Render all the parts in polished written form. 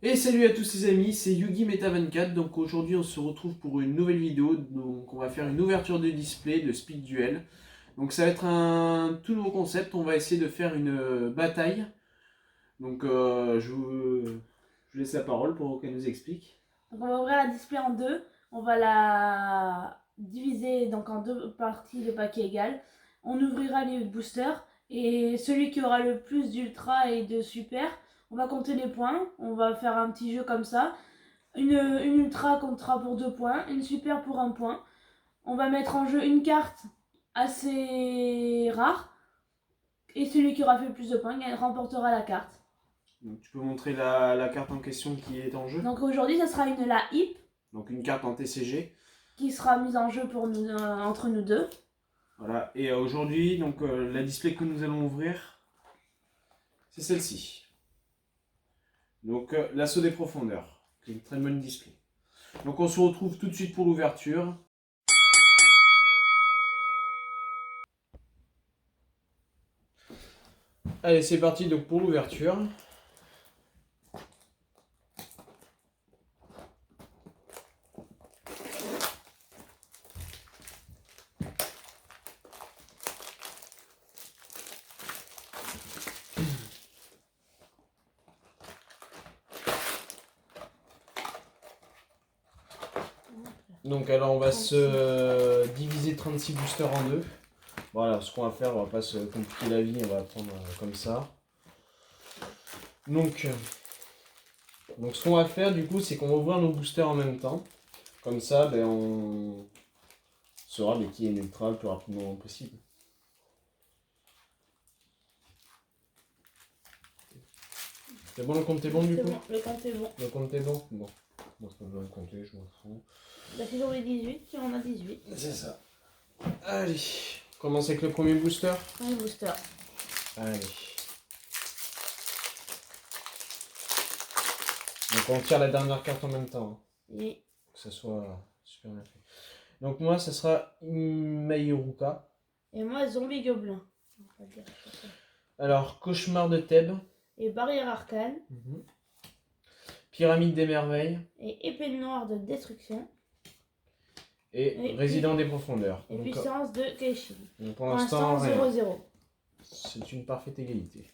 Et salut à tous les amis, c'est Yugi Meta 24. Donc aujourd'hui on se retrouve pour une nouvelle vidéo. Donc on va faire une ouverture de display de Speed Duel. Donc ça va être un tout nouveau concept. On va essayer de faire une bataille. Donc je vous laisse la parole pour qu'elle nous explique. Donc on va ouvrir la display en deux. On va la diviser donc en deux parties de paquets égales. On ouvrira les boosters et celui qui aura le plus d'ultra et de super, on va compter les points. On va faire un petit jeu comme ça. Une ultra comptera pour 2 points, une super pour 1 point. On va mettre en jeu une carte assez rare et celui qui aura fait le plus de points remportera la carte. Donc tu peux montrer la carte en question qui est en jeu. Donc aujourd'hui, ça sera la HIP. Donc une carte en TCG. Qui sera mise en jeu pour nous, entre nous deux. Voilà, et aujourd'hui, donc la display que nous allons ouvrir, c'est celle-ci. Donc l'assaut des profondeurs, c'est une très bonne display. Donc on se retrouve tout de suite pour l'ouverture. Allez, c'est parti donc pour l'ouverture. Donc alors on va se diviser 36 boosters en deux. Voilà, ce qu'on va faire, on va pas se compliquer la vie, on va prendre comme ça. Donc ce qu'on va faire du coup, c'est qu'on va ouvrir nos boosters en même temps. Comme ça, on saura qui est neutral le plus rapidement possible. C'est bon, le compte est bon du coup? Bon, le compte est bon. Le compte est bon? Bon. Moi, je peux pas le compter, je m'en fous. Bah, c'est sur les 18, si on a 18. C'est ça. Allez, on commence avec le premier booster. Premier booster. Allez. Donc on tire la dernière carte en même temps. Oui. Que ça soit super bien fait. Donc moi, ça sera Mayuruka. Et moi, zombie gobelin. Alors, cauchemar de Thèbes. Et barrière arcane. Pyramide des merveilles. Et épée noire de destruction. Et résident des profondeurs. Et donc, puissance de Keishin. Donc pour l'instant, 0-0. C'est une parfaite égalité.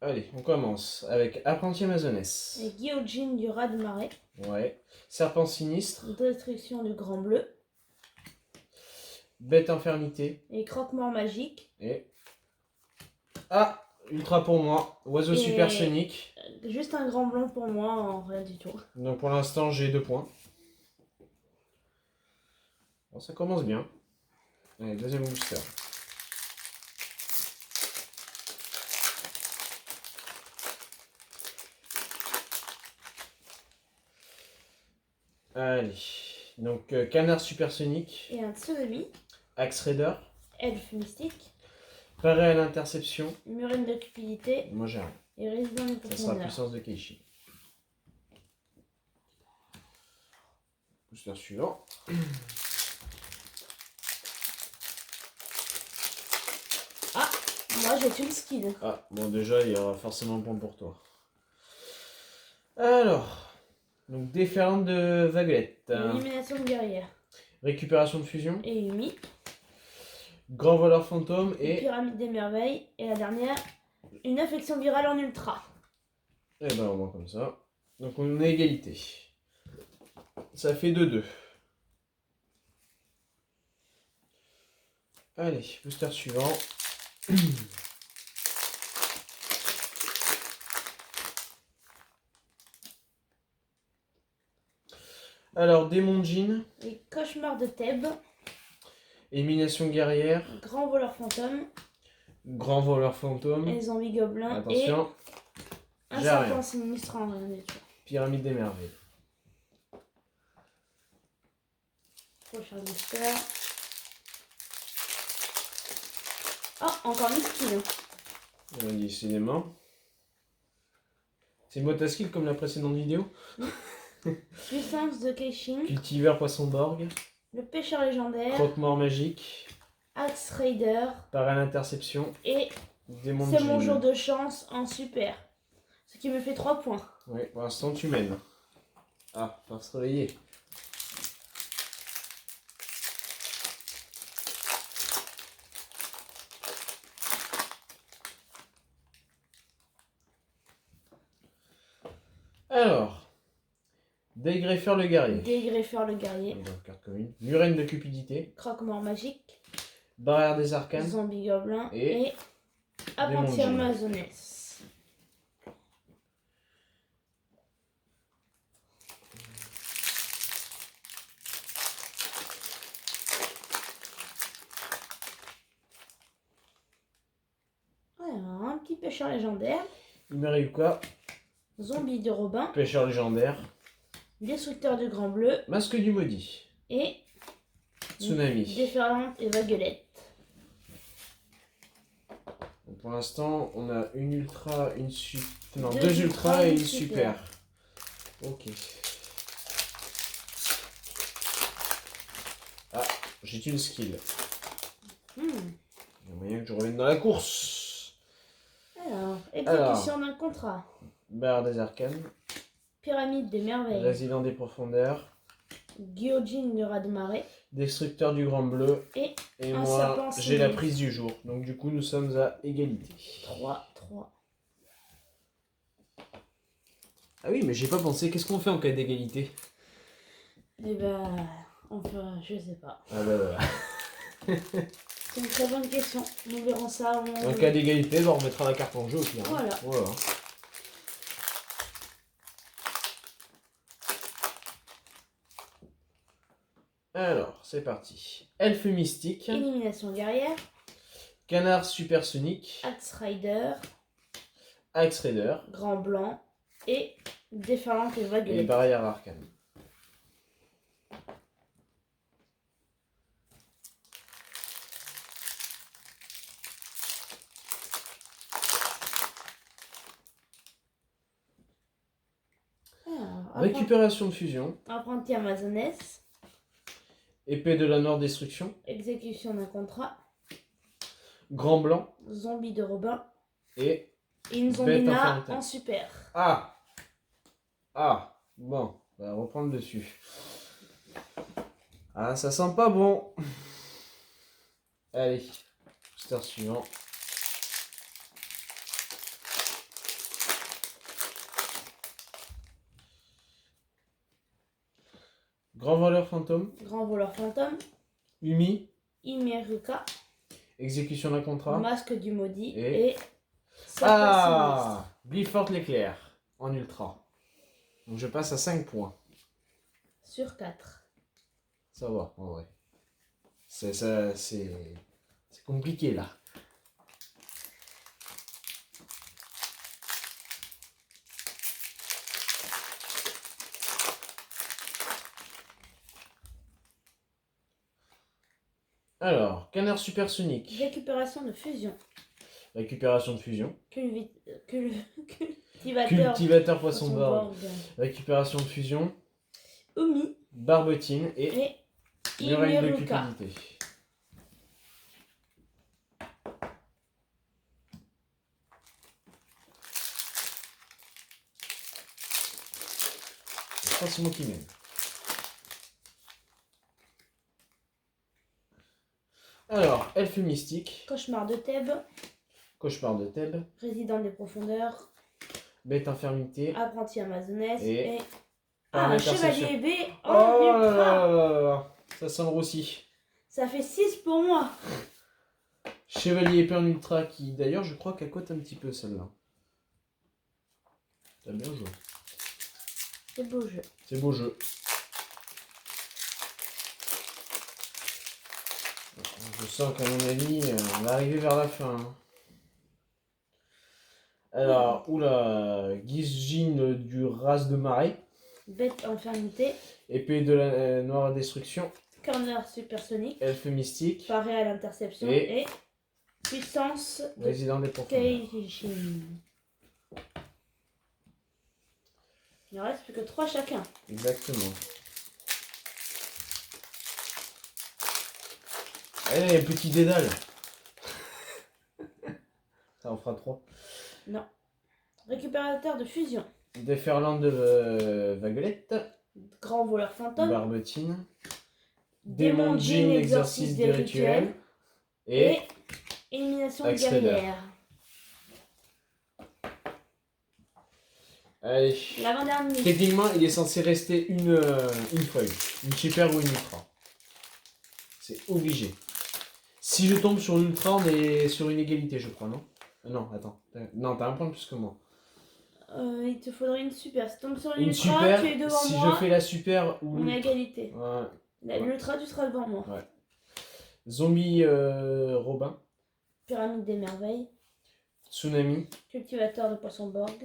Allez, on commence avec Apprenti Amazoness. Et Gyojin du raz de marée. Ouais. Serpent sinistre. Destruction du grand bleu. Bête infirmité. Et croque-mort magique. Et... Ah, ultra pour moi. Oiseau supersonique. Juste un grand blanc pour moi, en rien du tout. Donc pour l'instant, j'ai 2 points. Bon, ça commence bien. Allez, deuxième booster. Allez, donc canard supersonique. Et un tsunami. Axe Raider. Elfe mystique. Paré à l'interception. Murène de cupidité. Moi j'ai rien. Et résident des Ça profondeurs. sera puissance de Keishi. Booster suivant. Ah, moi j'ai tué le skid. Ah, bon déjà il y aura forcément un point pour toi. Alors, donc déferlante de vaguelette. Élimination de guerrière. Récupération de fusion. Et Yumi. Grand voleur fantôme et... Pyramide des merveilles. Et la dernière, une infection virale en ultra. Et ben au moins comme ça. Donc on est égalité. Ça fait 2-2. Allez, booster suivant. Alors, démon Jean. Et cauchemar de Thèbes. Élimination guerrière. Grand voleur fantôme. Grand voleur fantôme. Et zombie gobelin. Attention. Et un serpent sinistre en rien du tout. Pyramide des merveilles. Prochain booster. Oh, encore une skill. Décidément. C'est boîte à skill comme la précédente vidéo. Puissance de Keishin. Cultiveur poisson d'orgue. le pêcheur légendaire, Croque-mort magique, Axe Raider parade interception, et démon de c'est mon Djinn. jour de chance en super. Ce qui me fait 3 points. Oui, pour l'instant tu mènes. Ah, faut se réveiller. Alors, Dégreffeur le guerrier. Dégreffeur le guerrier, Carte commune. Murène de cupidité, Croque-mort magique, barrière des arcanes, Zombie Gobelin Et et Apprenti Djinn. Amazoness. Alors, un petit pêcheur légendaire, Imeriyuka, Zombie de Robin, pêcheur légendaire, Destructeur du Grand Bleu masque du maudit, et tsunami. Déferlante et Vaguelette. Donc, pour l'instant, on a une ultra, une super. Non, Deux deux ultras ultras et et une une super. super. Ok. Ah, j'ai une skill. Hmm. Il y a moyen que je revienne dans la course. Alors, exécution d'un contrat, Barre des arcanes, Pyramide des merveilles, résident des profondeurs, Gyojin de raz de marée destructeur du grand bleu. et Et un moi, serpent j'ai la sinistre. prise du jour. Donc du coup, nous sommes à égalité. 3, 3. Ah oui, mais j'ai pas pensé. Qu'est-ce qu'on fait en cas d'égalité? Eh ben, enfin, je sais pas. Ah bah voilà. C'est une très bonne question. Nous verrons ça. En cas d'égalité, on remettra la carte en jeu au pire. Hein. Voilà. Voilà. Alors, c'est parti. Elfe mystique, Élimination guerrière, canard supersonique, Axe Rider, Axe Raider Grand Blanc et Déferlante et et Vaguelette. barrière arcane. Alors, Récupération de fusion, Apprenti Amazoness, épée de la Nord destruction, exécution d'un contrat, grand blanc Zombie de Robin et et une Bête Zombina enfantine. en super. Ah. Ah. Bon, on va reprendre dessus. Ah, ça sent pas bon. Allez, booster suivant. Grand voleur fantôme, Grand voleur fantôme, Umi, Imeruka, exécution d'un contrat. Masque du maudit Et- et Serpent Ah, Bliforte l'éclair en ultra. Donc je passe à 5 points. sinistre sur 4. Ça va, en vrai. C'est compliqué là. Alors, canard supersonique, Récupération de fusion. récupération de fusion, Cultivateur cultivateur poisson poisson borgne, borgne. récupération de fusion, Umi barbotine et et muraille de Imeruka. cupidité. Je crois que c'est moi qui mène. Alors, elfe mystique, Cauchemar de Thèbes, cauchemar de Thèbes, résident des profondeurs, bête infirmité. apprenti amazonesse Et- et par un interception. chevalier B en Oh là ultra. là là là, ça sent le roussi. Ça fait 6 pour moi. Chevalier épée en ultra qui, d'ailleurs, je crois qu'elle cote un petit peu celle-là. T'as bien joué. C'est beau jeu. C'est beau jeu. Je sens qu'à mon avis, on va arriver vers la fin. Hein. Alors, oula, Gyojin du ras de marée, Bête infirmité, épée de la noire destruction, corner supersonique, elfe mystique, paré à l'interception Et- et puissance de résident des profondeurs. Keijin. Il ne reste plus que 3 chacun. Exactement. Eh, petit dédale. Ça en fera 3. Non. Récupérateur de fusion. Déferlante de vaguelette. Grand voleur fantôme. Barbotine. Démon djinn exorciste des rituels. Et élimination Expéder. guerrière. allez. L'avant-dernier. Techniquement, il est censé rester une feuille. Une super ou une ultra. C'est obligé. Si je tombe sur l'ultra, on est sur une égalité, je crois, non? Non, attends. Non, t'as un point de plus que moi. Il te faudrait une super. Si tu tombes sur Une l'ultra, super, tu es devant si moi. je fais la super ou On est à l'ultra. égalité. Ouais. L'ultra, tu seras devant moi. Ouais. Zombie Robin. Pyramide des merveilles. Tsunami. Cultivateur de poissons borg.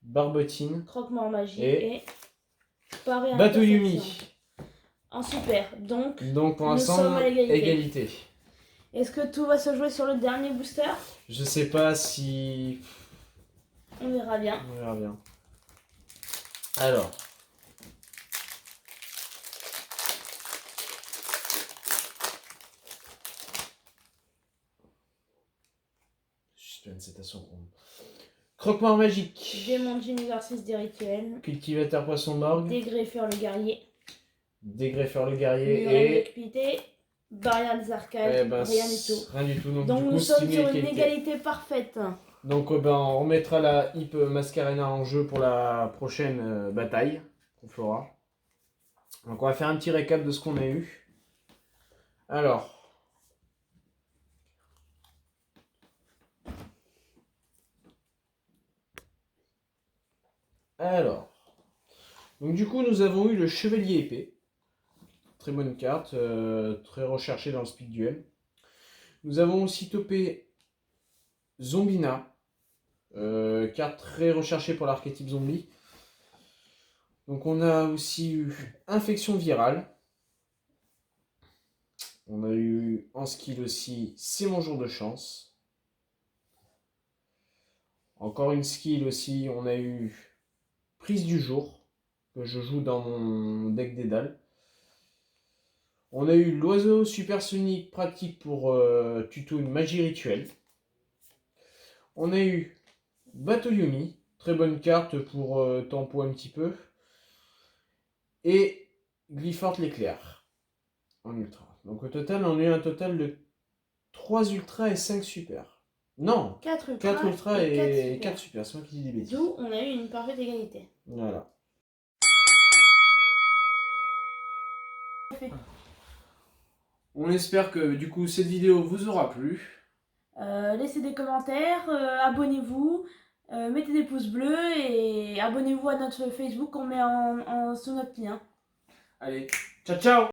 Barbotine. Croque-mort magie. Et Et Paré à Bateau l'intersection. Yumi. En super. Donc, Donc pour nous sommes l'instant, à l'égalité. égalité. Est-ce que tout va se jouer sur le dernier booster? Je sais pas si... On verra bien. On verra bien. Alors. Suspense, c'est à son compte. Croque-mort magique. Démon djinn exorciste des rituels. Cultivateur poisson morgue. Dégreffeur le guerrier. Dégreffeur le guerrier Muraille et... d'activité. Barrière des arcades. Eh ben, rien du tout. Rien du tout. Donc, Donc du nous coup, sommes c'est sur une égalité. égalité parfaite. Donc on remettra la Hip Mascarena en jeu pour la prochaine bataille qu'on fera. Donc on va faire un petit récap de ce qu'on a eu. Alors. Donc du coup nous avons eu le Chevalier épée. Très bonne carte, très recherchée dans le speed duel. Nous avons aussi topé Zombina. Carte très recherchée pour l'archétype zombie. Donc on a aussi eu Infection virale. On a eu en skill aussi C'est mon jour de chance. Encore une skill aussi, on a eu Prise du jour, que je joue dans mon deck Dédale. On a eu l'oiseau supersonique pratique pour tuto une magie rituelle. On a eu Bateau Yumi, très bonne carte pour tempo un petit peu. Et Glyphorte l'éclair, en ultra. Donc au total, on a eu un total de 3 ultras et 5 super. Non, 4 4 ultras et 4 4 super. super, c'est moi qui dis des bêtises. D'où on a eu une parfaite égalité. Voilà. On espère que du coup cette vidéo vous aura plu. Laissez des commentaires, abonnez-vous, mettez des pouces bleus et abonnez-vous à notre Facebook qu'on met sous notre lien. Allez, ciao ciao!